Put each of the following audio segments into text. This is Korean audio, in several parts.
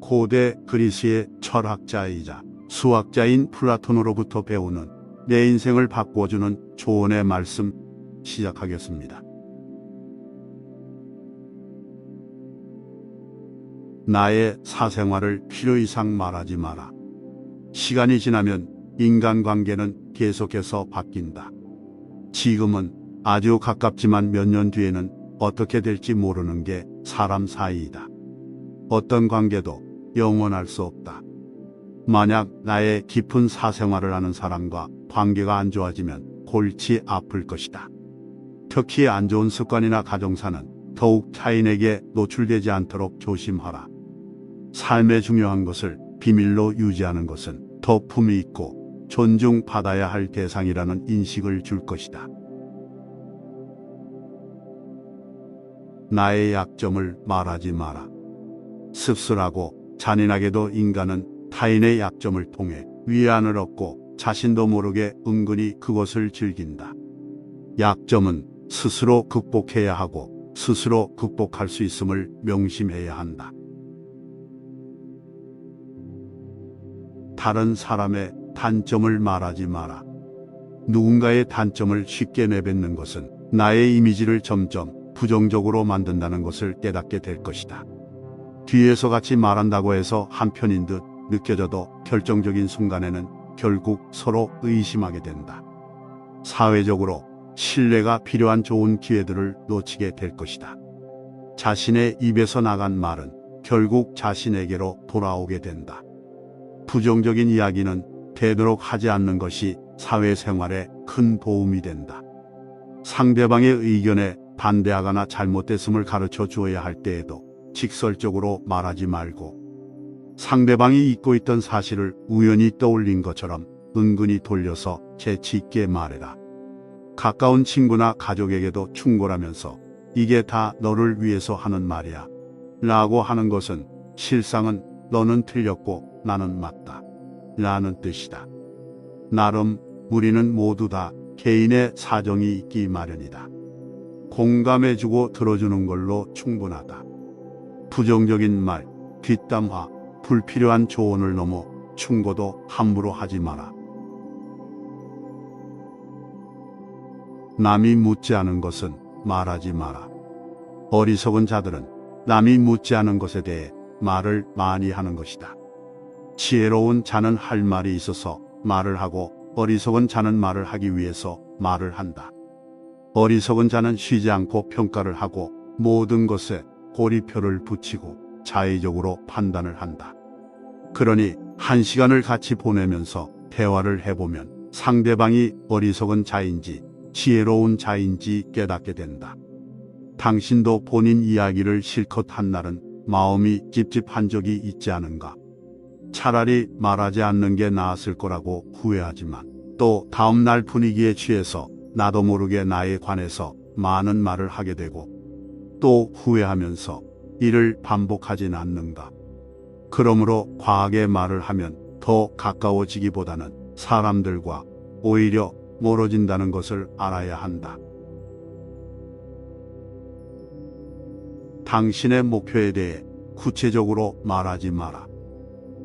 고대 그리스의 철학자이자 수학자인 플라톤으로부터 배우는 내 인생을 바꿔주는 조언의 말씀 시작하겠습니다. 나의 사생활을 필요 이상 말하지 마라. 시간이 지나면 인간관계는 계속해서 바뀐다. 지금은 아주 가깝지만 몇 년 뒤에는 어떻게 될지 모르는 게 사람 사이이다. 어떤 관계도 영원할 수 없다. 만약 나의 깊은 사생활을 아는 사람과 관계가 안 좋아지면 골치 아플 것이다. 특히 안 좋은 습관이나 가정사는 더욱 타인에게 노출되지 않도록 조심하라. 삶의 중요한 것을 비밀로 유지하는 것은 더 품이 있고 존중받아야 할 대상이라는 인식을 줄 것이다. 나의 약점을 말하지 마라. 씁쓸하고 잔인하게도 인간은 타인의 약점을 통해 위안을 얻고 자신도 모르게 은근히 그것을 즐긴다. 약점은 스스로 극복해야 하고 스스로 극복할 수 있음을 명심해야 한다. 다른 사람의 단점을 말하지 마라. 누군가의 단점을 쉽게 내뱉는 것은 나의 이미지를 점점 부정적으로 만든다는 것을 깨닫게 될 것이다. 뒤에서 같이 말한다고 해서 한편인 듯 느껴져도 결정적인 순간에는 결국 서로 의심하게 된다. 사회적으로 신뢰가 필요한 좋은 기회들을 놓치게 될 것이다. 자신의 입에서 나간 말은 결국 자신에게로 돌아오게 된다. 부정적인 이야기는 되도록 하지 않는 것이 사회생활에 큰 도움이 된다. 상대방의 의견에 반대하거나 잘못됐음을 가르쳐 주어야 할 때에도 직설적으로 말하지 말고 상대방이 잊고 있던 사실을 우연히 떠올린 것처럼 은근히 돌려서 재치 있게 말해라. 가까운 친구나 가족에게도 충고하면서 이게 다 너를 위해서 하는 말이야 라고 하는 것은 실상은 너는 틀렸고 나는 맞다 라는 뜻이다. 나름 우리는 모두 다 개인의 사정이 있기 마련이다. 공감해주고 들어주는 걸로 충분하다. 부정적인 말, 뒷담화, 불필요한 조언을 넘어 충고도 함부로 하지 마라. 남이 묻지 않은 것은 말하지 마라. 어리석은 자들은 남이 묻지 않은 것에 대해 말을 많이 하는 것이다. 지혜로운 자는 할 말이 있어서 말을 하고 어리석은 자는 말을 하기 위해서 말을 한다. 어리석은 자는 쉬지 않고 평가를 하고 모든 것에 고리표를 붙이고 자의적으로 판단을 한다. 그러니 한 시간을 같이 보내면서 대화를 해보면 상대방이 어리석은 자인지 지혜로운 자인지 깨닫게 된다. 당신도 본인 이야기를 실컷 한 날은 마음이 찝찝한 적이 있지 않은가? 차라리 말하지 않는 게 나았을 거라고 후회하지만 또 다음 날 분위기에 취해서 나도 모르게 나에 관해서 많은 말을 하게 되고 또 후회하면서 이를 반복하진 않는가? 그러므로 과하게 말을 하면 더 가까워지기보다는 사람들과 오히려 멀어진다는 것을 알아야 한다. 당신의 목표에 대해 구체적으로 말하지 마라.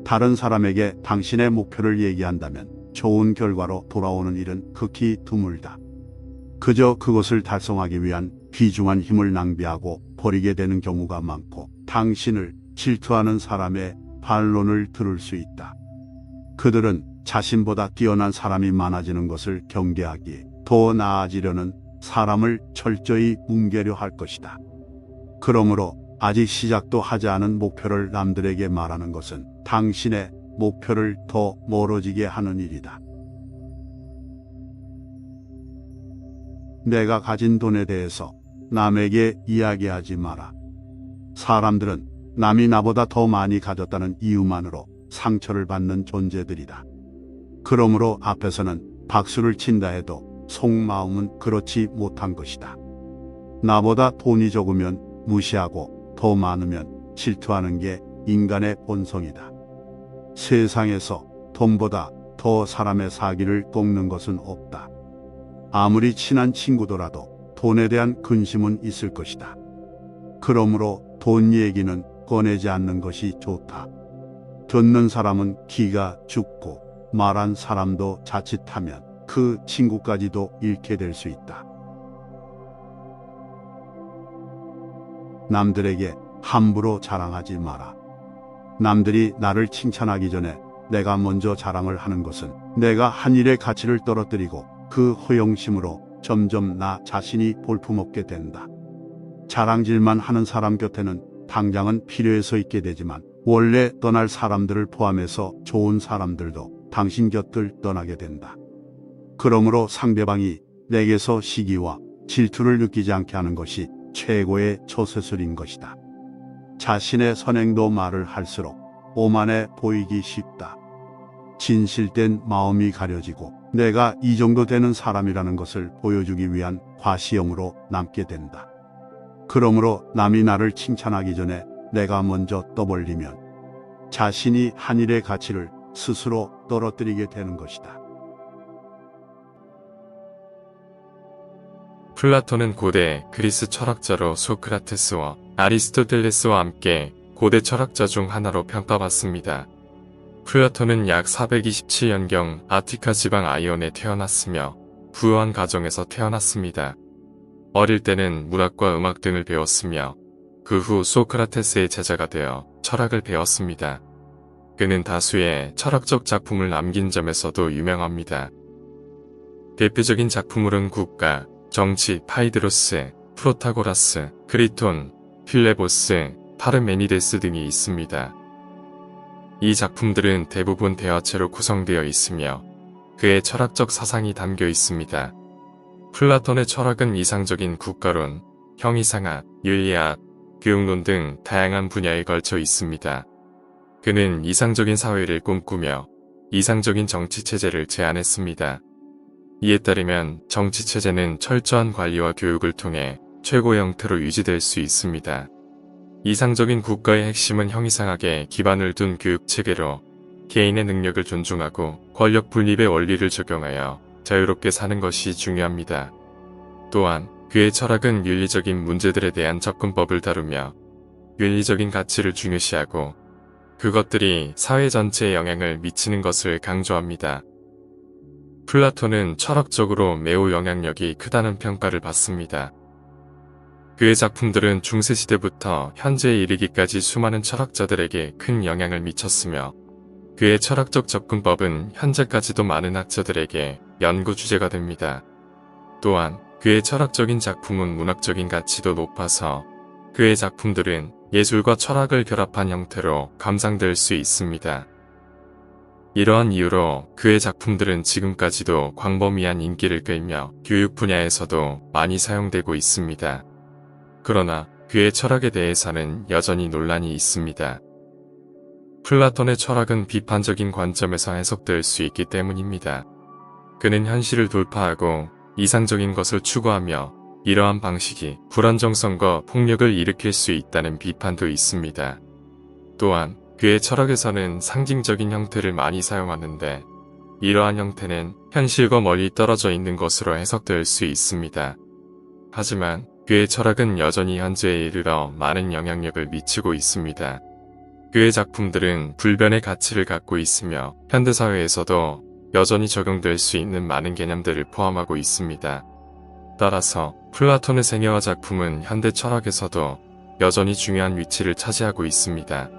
다른 사람에게 당신의 목표를 얘기한다면 좋은 결과로 돌아오는 일은 극히 드물다. 그저 그것을 달성하기 위한 귀중한 힘을 낭비하고 버리게 되는 경우가 많고 당신을 질투하는 사람의 반론을 들을 수 있다. 그들은 자신보다 뛰어난 사람이 많아지는 것을 경계하기에 더 나아지려는 사람을 철저히 뭉개려 할 것이다. 그러므로 아직 시작도 하지 않은 목표를 남들에게 말하는 것은 당신의 목표를 더 멀어지게 하는 일이다. 내가 가진 돈에 대해서 남에게 이야기하지 마라. 사람들은 남이 나보다 더 많이 가졌다는 이유만으로 상처를 받는 존재들이다. 그러므로 앞에서는 박수를 친다 해도 속마음은 그렇지 못한 것이다. 나보다 돈이 적으면 무시하고 더 많으면 질투하는 게 인간의 본성이다. 세상에서 돈보다 더 사람의 사기를 꺾는 것은 없다. 아무리 친한 친구더라도 돈에 대한 근심은 있을 것이다. 그러므로 돈 얘기는 꺼내지 않는 것이 좋다. 듣는 사람은 기가 죽고 말한 사람도 자칫하면 그 친구까지도 잃게 될 수 있다. 남들에게 함부로 자랑하지 마라. 남들이 나를 칭찬하기 전에 내가 먼저 자랑을 하는 것은 내가 한 일의 가치를 떨어뜨리고 그 허영심으로 점점 나 자신이 볼품없게 된다. 자랑질만 하는 사람 곁에는 당장은 필요해서 있게 되지만 원래 떠날 사람들을 포함해서 좋은 사람들도 당신 곁을 떠나게 된다. 그러므로 상대방이 내게서 시기와 질투를 느끼지 않게 하는 것이 최고의 처세술인 것이다. 자신의 선행도 말을 할수록 오만해 보이기 쉽다. 진실된 마음이 가려지고 내가 이 정도 되는 사람이라는 것을 보여주기 위한 과시형으로 남게 된다. 그러므로 남이 나를 칭찬하기 전에 내가 먼저 떠벌리면 자신이 한 일의 가치를 스스로 떨어뜨리게 되는 것이다. 플라톤은 고대 그리스 철학자로 소크라테스와 아리스토텔레스와 함께 고대 철학자 중 하나로 평가받습니다. 플라톤은 약 427년경 아티카 지방 아이온에 태어났으며 부유한 가정에서 태어났습니다. 어릴 때는 문학과 음악 등을 배웠으며 그 후 소크라테스의 제자가 되어 철학을 배웠습니다. 그는 다수의 철학적 작품을 남긴 점에서도 유명합니다. 대표적인 작품으로는 국가, 정치, 파이드로스, 프로타고라스, 크리톤, 필레보스, 파르메니데스 등이 있습니다. 이 작품들은 대부분 대화체로 구성되어 있으며 그의 철학적 사상이 담겨 있습니다. 플라톤의 철학은 이상적인 국가론, 형이상학, 윤리학, 교육론 등 다양한 분야에 걸쳐 있습니다. 그는 이상적인 사회를 꿈꾸며 이상적인 정치체제를 제안했습니다. 이에 따르면 정치체제는 철저한 관리와 교육을 통해 최고의 형태로 유지될 수 있습니다. 이상적인 국가의 핵심은 형이상학에 기반을 둔 교육체계로 개인의 능력을 존중하고 권력 분립의 원리를 적용하여 자유롭게 사는 것이 중요합니다. 또한 그의 철학은 윤리적인 문제들에 대한 접근법을 다루며 윤리적인 가치를 중요시하고 그것들이 사회 전체에 영향을 미치는 것을 강조합니다. 플라톤은 철학적으로 매우 영향력이 크다는 평가를 받습니다. 그의 작품들은 중세시대부터 현재에 이르기까지 수많은 철학자들에게 큰 영향을 미쳤으며 그의 철학적 접근법은 현재까지도 많은 학자들에게 연구 주제가 됩니다. 또한 그의 철학적인 작품은 문학적인 가치도 높아서 그의 작품들은 예술과 철학을 결합한 형태로 감상될 수 있습니다. 이러한 이유로 그의 작품들은 지금까지도 광범위한 인기를 끌며 교육 분야에서도 많이 사용되고 있습니다. 그러나 그의 철학에 대해서는 여전히 논란이 있습니다. 플라톤의 철학은 비판적인 관점에서 해석될 수 있기 때문입니다. 그는 현실을 돌파하고 이상적인 것을 추구하며 이러한 방식이 불안정성과 폭력을 일으킬 수 있다는 비판도 있습니다. 또한 그의 철학에서는 상징적인 형태를 많이 사용하는데 이러한 형태는 현실과 멀리 떨어져 있는 것으로 해석될 수 있습니다. 하지만 그의 철학은 여전히 현재에 이르러 많은 영향력을 미치고 있습니다. 그의 작품들은 불변의 가치를 갖고 있으며 현대사회에서도 여전히 적용될 수 있는 많은 개념들을 포함하고 있습니다. 따라서 플라톤의 생애와 작품은 현대 철학에서도 여전히 중요한 위치를 차지하고 있습니다.